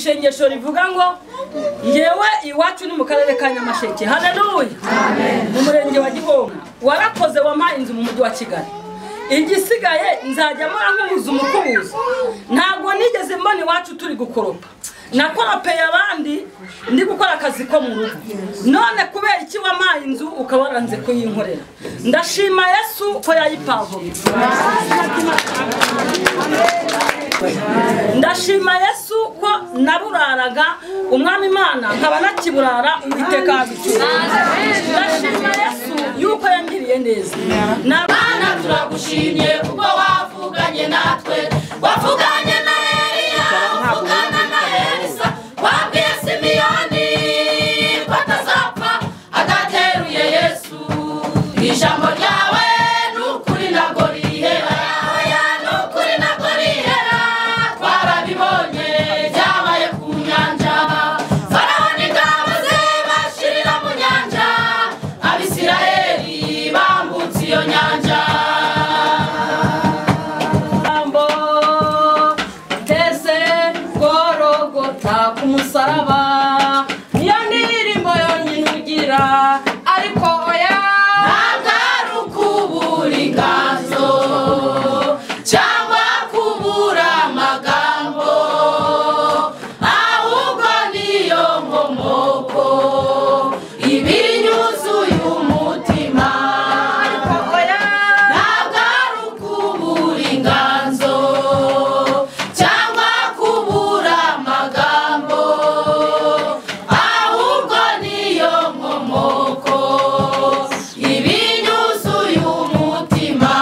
ishengesho rivuga ngo ngewe iwacu ni mu karere ka Nyamasheke. Haleluya. Amen. Mu murenge wa Gihonga. Warakoze wampaye inzu mu mujyi wa Kigali. Igisigaye nzajya mora nk'umuzi umukubuza. Ntabwo nigeze mbona iwacu turi gukoropa. Nakoropeye abandi ndi gukora akazi ko mu rugo. None kubera iki wampaye inzu ukabaranze kuyinkorera. Ndashima Yesu ko yayipavomye. Ndashima Yesu ko naburaraga umwami Imana nkaba nakiburara Uwiteka abicyura. Ndashima Yesu yuko yangiriye neza. Bana turagushimye kuko wavuganye natwe, wavuganye na Eliya, wavugana na Elisa, wabwiye Simiyoni ko atazapfa adateruye Yesu. Ijambo ryawe n'ukuri ntabwo rihera, n'ukuri ntabwo rihera. Twarabibonye byabaye ku nyanja, Farawo n'ingabo ze bashirira mu nyanja, Abisirayeli bambutse iyo nyanja. Tese Gorogota ku musaraba niyo ndirimbo yonyine ugira, ariko oya Ntabwo ari ukubura inganzo cyangwa kubura amagambo, ahubwo niyo nkomoko ibinyuzuye umutima. oya Ntabwo ari ukubura inganzo cyangwa kubura amagambo, ahubwo niyo nkomoko ibinyuzuye umutima.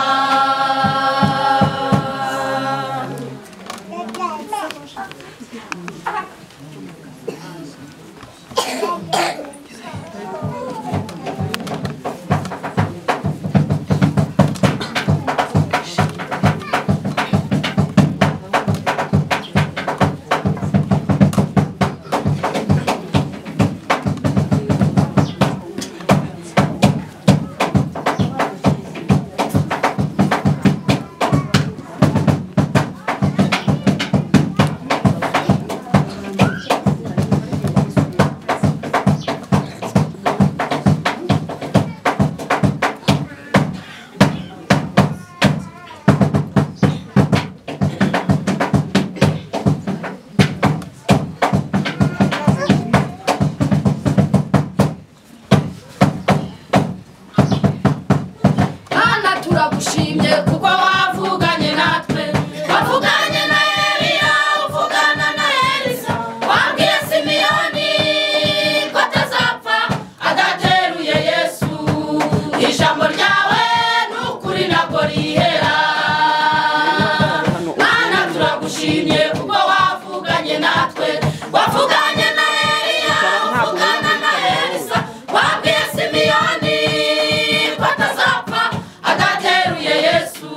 Bana turagushimye kuko wavuganye natwe, wavuganye na Eliya, uvugana na Elisa, wabwiye Simiyoni ko atazapfa adateruye Yesu. Ijambo ryawe n'ukuri ntabwo rihera. Bana turagushimye kuko wavuganye natwe, wavuganye na Eliya, uvugana na Elisa, wabwiye Simiyoni ko atazapfa adateruye Yesu.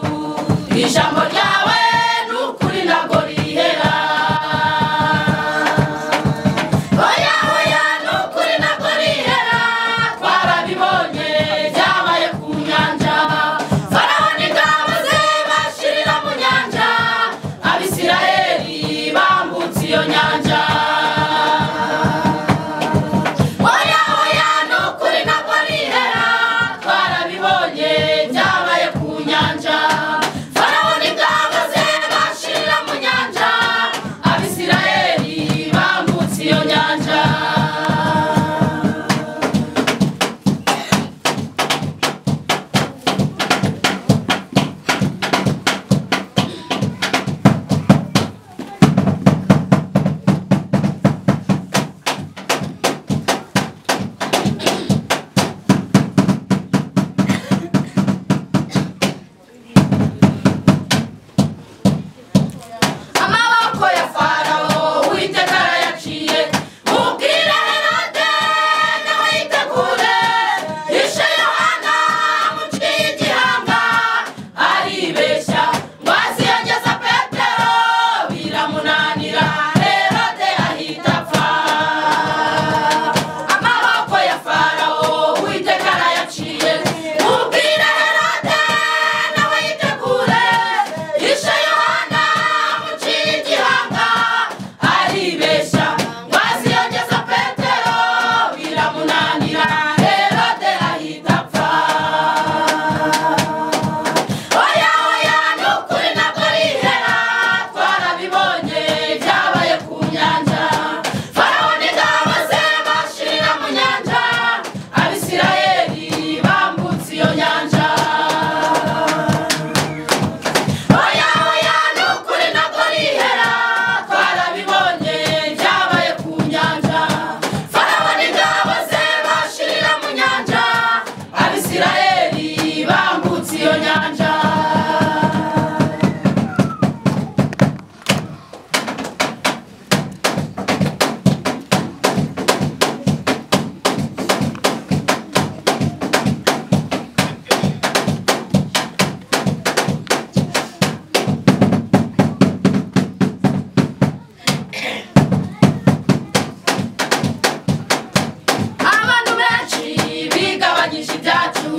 twavuganyije ibyacu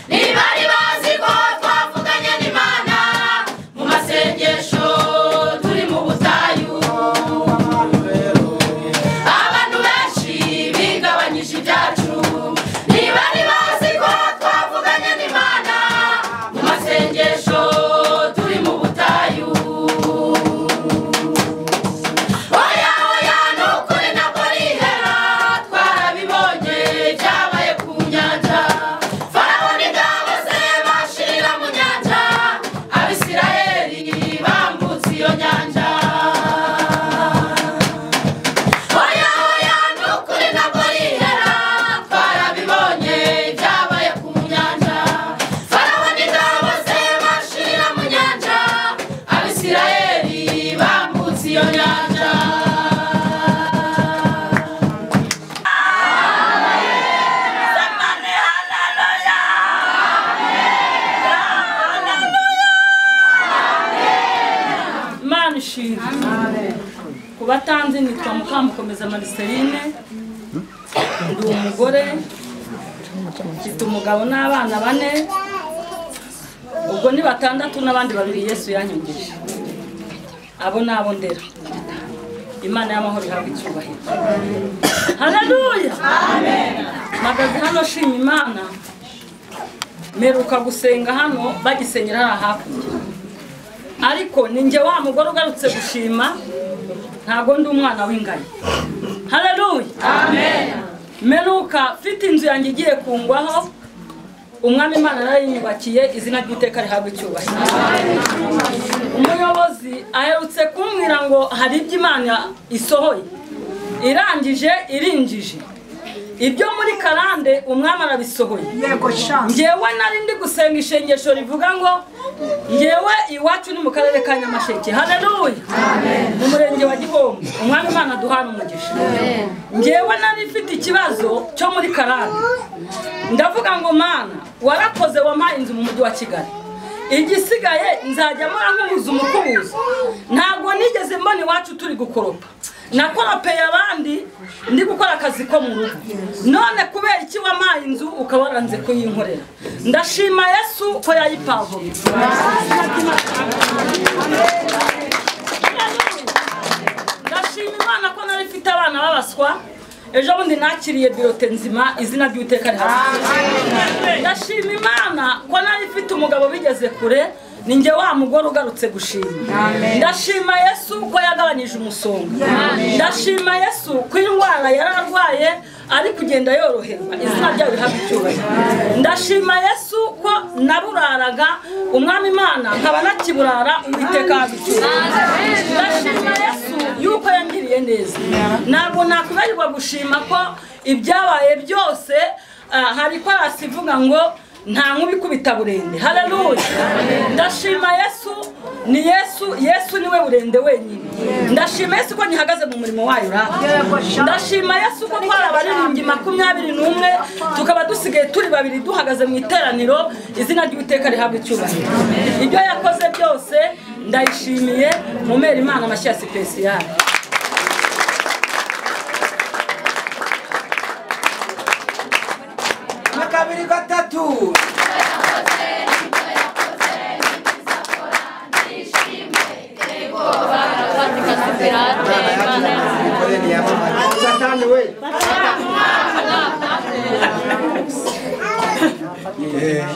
ntibari bazi ko twavuganye n'Imana mu masengesho turi mu butayu abantu benshi bigabanyije ibyacu ntibari bazi ko twavuganye n'Imana mu masengesho turi mu butayu oya oya nukuri ntabwo rihera twarabibonye byabaye ku nyanja Farawo n'ingabo ze bashirira mu nyanja Abisirayeli bambutse iyo nyanja oya oya nukuri ntabwo rihera twarabibonye byabaye ku nyanja Farawo n'ingabo ze bashirira mu nyanja Abisirayeli bambutse iyo nyanja Imana ishimwe. Ku batanzi nitwa Mukamukomeza Marceline, ndi umugore, mfite umugabo n'abana 4, ubwo ni 6 n'abandi 2 Yesu yanyongeje. Abo nabo ndera. Imana y'amahoro ihabwe icyubahiro. Haleluya. Amen. Magaze hano shima Imana. Meruka gusenga hano bagisengera hakurya. Ariko ninjye wa mugore ugarutse gushima ntago ndi umwana w'inganya. Haleluya. Amen. Meruka fite inzu yanjye igiye kungwaho umwami Imana yarayinyubakiye izina ry'Uwiteka rihabwe icyubahiro. Umuyobozi aherutse kumbwira ngo hari ibyo Imana isohoye irangije irinjije ibyo muri Karande umwami arabisohoye. Ngewe nari ndi gusenga ishengesho rivuga ngo ngewe iwacu ni mu karere ka Nyamasheke. Haleluya. Amen. Mu murenge wa Gihombo umwami Imana duhana umugisha. Ngewe nari mfite ikibazo cyo muri Karande ndavuga ngo Mana warakoze wampaye inzu mu mujyi wa Kigali igisigaye nzajya mora nk'umuzi umukubuza ntabwo nigeze mbona iwacu turi gukoropa nakoropeye abandi ndi gukora akazi ko mu rugo none kubera iki wampaye inzu ukaba waranze kuyinkorera ndashima Yesu ko yayipavomye ndashima Imana ko nari mfite abana babaswa ejo bundi nakiriye birote nzima izina ry'Uwiteka rihabwe. Ndashima Imana ko nari mfite umugabo bigeze kure ninjye wa mugore ugarutse gushima. Ndashima Yesu ko yagabanije umusonga. Ndashima Yesu ko indwara yararwaye ari kugenda yoroherwa izina ryawe rihabwe icyubahiro. Ndashima Yesu ko naburaraga umwami Imana nkaba nakiburara Uwiteka ahabwe icyubahiro. Ndashima Yesu yuko yangiriye neza. Ntabwo nakubarirwa gushima ko ibyabaye byose hari ko arasivuga ngo nta nkubi kubita burende. Haleluya. Ndashima Yesu ni Yesu niwe burende wenyine. Ndashima Yesu ko nyihagaze mu murimo wayo rata. Ndashima Yesu ko twarabaririmbyi 21 tukaba dusigaye turi 2 duhagaze mu iteraniro izina ry'Uwiteka rihabwe icyubahiro. Ibyo yakoze byose ndayishimiye mu mera Imana amashyi special. Makabiri 3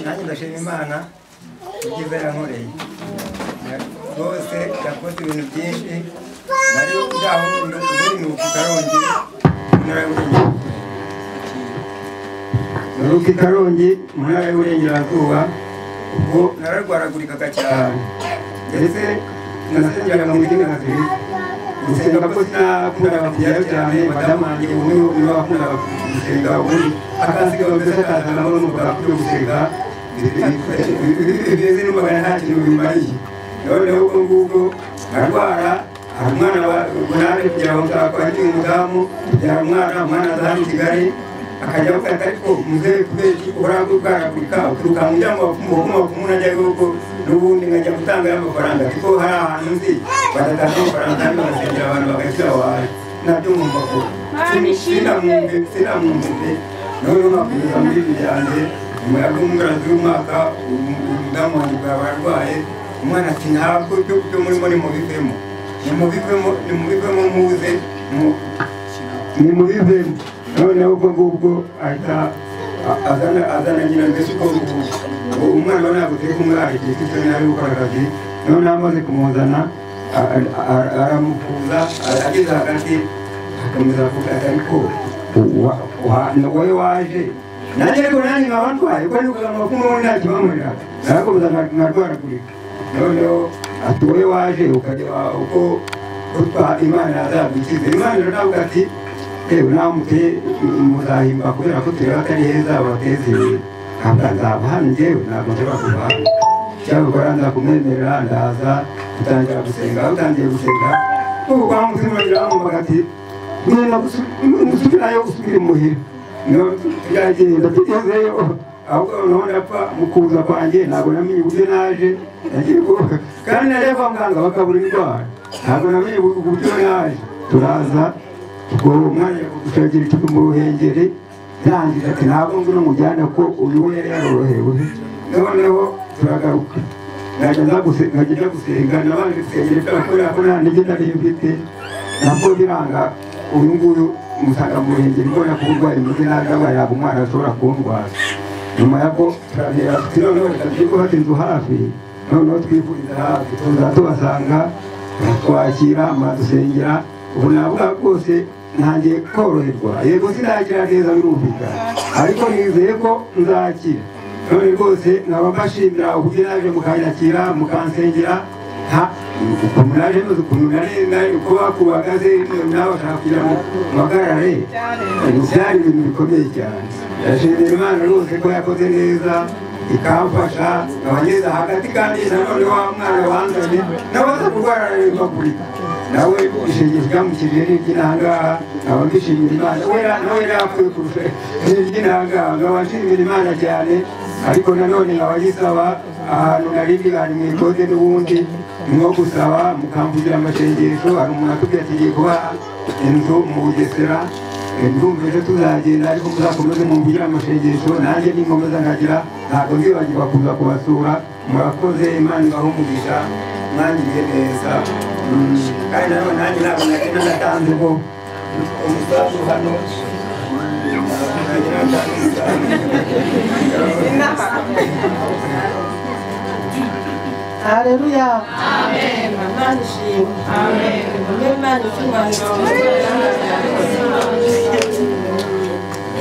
nanjye ndashima Imana ibyiza yankoreye rwose yakoze ibintu byinshi nari ngaho muri mu Karongi Nuruki Karongi mu ntara y'Uburengerazuba ubwo nararwaragurikaga cyane ndetse nasengeraga mu mijyi nkaziri gusenga ko sinakundaga kujyayo cyane madamu wanjye umwe niwe wakundaga gusenga ubundi akansiga mbese akazanamo n'umugabo yo gusenga bimeze n'umugabo nta kintu bimariye noneho ubwo ngubwo nkarwara hari umwana naje kugira ngo nzakwakire umudamu kugira umwana aza hano i Kigali akajya gufata ariko muzehe kubera iki uhoraho bwaragurika uturuka mu muryango wapfumu najyayo ubwo n'ubundi nkajya gutanga y'amafaranga kuko hari ahantu nzi badatanga amafaranga kandi bagasengera abantu bagakira wawe nabyo nkumva ko sinamwumve noneho nkakomeza muri ibi byanjye umuyaga w'umugarazi w'umwaka umudamu wanjye bwaba arwaye umwana ati ntabwo byo murimo nimubivemo muze nimubivemo noneho ubwo ngubwo ahita azana nyina mbese uko umwana we ntabwo turi kumwe ahita isoni ari gukora akazi noneho amaze kumuzana aramukuza ageze hagati akomeza avuga ati ariko wowe waje nanjye ariko nanjye nkaba ndwaye kuko nibukaga amakumu ubundi nta kibamurira narakomeza nkarwaragurika noneho ati wowe waje ukareba uko Imana yazagukiza Imana iravuga ati yewe namute muzahimba kubera ko tureba atari heza bateze imbere ntabwo nzaba hano njyewe ntabwo nshobora kuva hano cyangwa nza kumwemerera ndaza utangira gusenga utangiye gusenga ubu kwa mutima uragira bamuvuga ati mwenda gusubirayo usubire muhira byagenda tugezeyo ahubwo noneho ndapfa mu kuza kwanjye ntabwo namenye uburyo naje kandi naje kwa muganga bakabura indwara ntabwo namenye uburyo naje turaza ubwo umwanya gushakira icupa mu ruhengeri ntangira ati ntabwo ngura mujyana ko uyu we yari yarorohewe noneho turagaruka nkajya gusenga nabanje gusengera kubera ko nta ntege nari mfite nabwo biranga uyu nguyu musanga mu ruhengeri mbona ko uburwayi bumeze nabi ntabwo umwana ashobora kundwara nyuma yako turabera tuti noneho reka turi kuhata inzu hafi noneho twivuriza hafi tuza tubasanga twakira muradusengera ubu navuga rwose ntangiye koroherwa yego sinakira neza birumvikana ariko nizeye ko nzakira none rwose nkaba mbashimira uburyo naje mukanyakira mukansengera ukuntu naje maze ukuntu nari uko bakubagaze nawe bashaka kugira ngo muhagarare byari ibintu bikomeye cyane ndashimira Imana rwose ko yakoze neza ikamfasha nkabageza hagati kandi nanone wa mwana wanzanye nawe aza kurwara ararembagurika nawe ishengero ryamukirije n'iry'intangaha nkaba mbishimira Imana nawe yapfuye kurusha n'iry'intangaha nkaba nshimira Imana cyane ariko nanone nkaba gisaba ahantu nari ndigana mu ikode n'ubundi nko gusaba mukamvugira amashengesho hari umuntu atubwira ati ngiye kuba inzu mu Bugesera ndumva ejo tuzagenda ariko muzakomeze mumvugire amashengesho nanjye ninkomeza nkagira ntabwo nzibagirwa kuza kubasura murakoze Imana ibahe umugisha mwangiriye neza kandi nanone nanjye ntabwo nagenda natanze ngo umusaza hano Haleluya. Amen. Imana ishimwe. Amen. Imana ishimwe.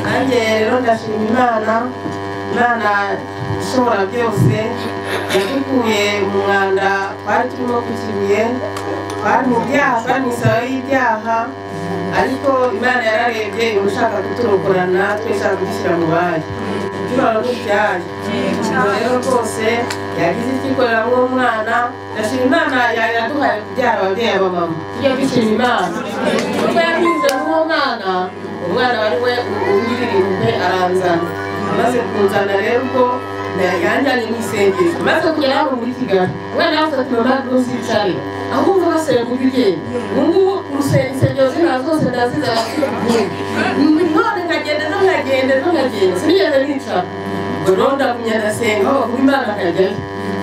Nanjye rero ndashima Imana ishobora byose yadukuye mu mwanda twari turimo ku kibuye twari mu byaha twari mu isaha y'ibyaha ariko Imana yararebye ushaka kuturokorana tweshaka kudushyira mu bayo turara n'ibyaha rero rwose yagize ikikorera uwo mwana ndashima Imana yaduhaye kubyara ababyeyi abamama tujya dushima Imana kuko yabize n'uwo mwana umwana wari we ungiririmbe aranzana amaze kunzana rero ubwo yanjyanye mu isengesho maze kugera hano muri Kigali umwana yavuze ati mama ntuzicare ahubwo basenga ubigenda ubungubu insengero z'inaha zose ndaziza none nkagenda sinigeze nicara ubwo rero ndagumya ndasenga aho bavuga Imana akajyayo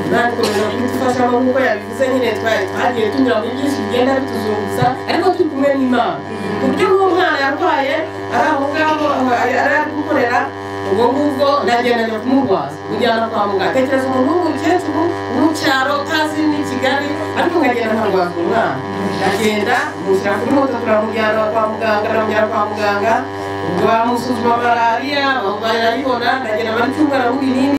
Imana ikomeza kudufashamo nk'uko yabivuze nyine twagiye tunyura muri byinshi bigenda bituzunguza ariko turi kumwe n'Imana ku buryo nk'uwo mwana yarwaye ari aho ngaho ari gukorera ubwo ngubwo ndagenda kumurwaza mujyana kwa muganga tekereza umuntu w'umukecuru mu cyaro utazi ni Kigali ariko nkagenda nkarwaza umwana ndagenda mushyira kuri moto turamujyana kwa muganga ubwo bamusuzuma malariya barayibona ndagenda bari cyumwana mu binini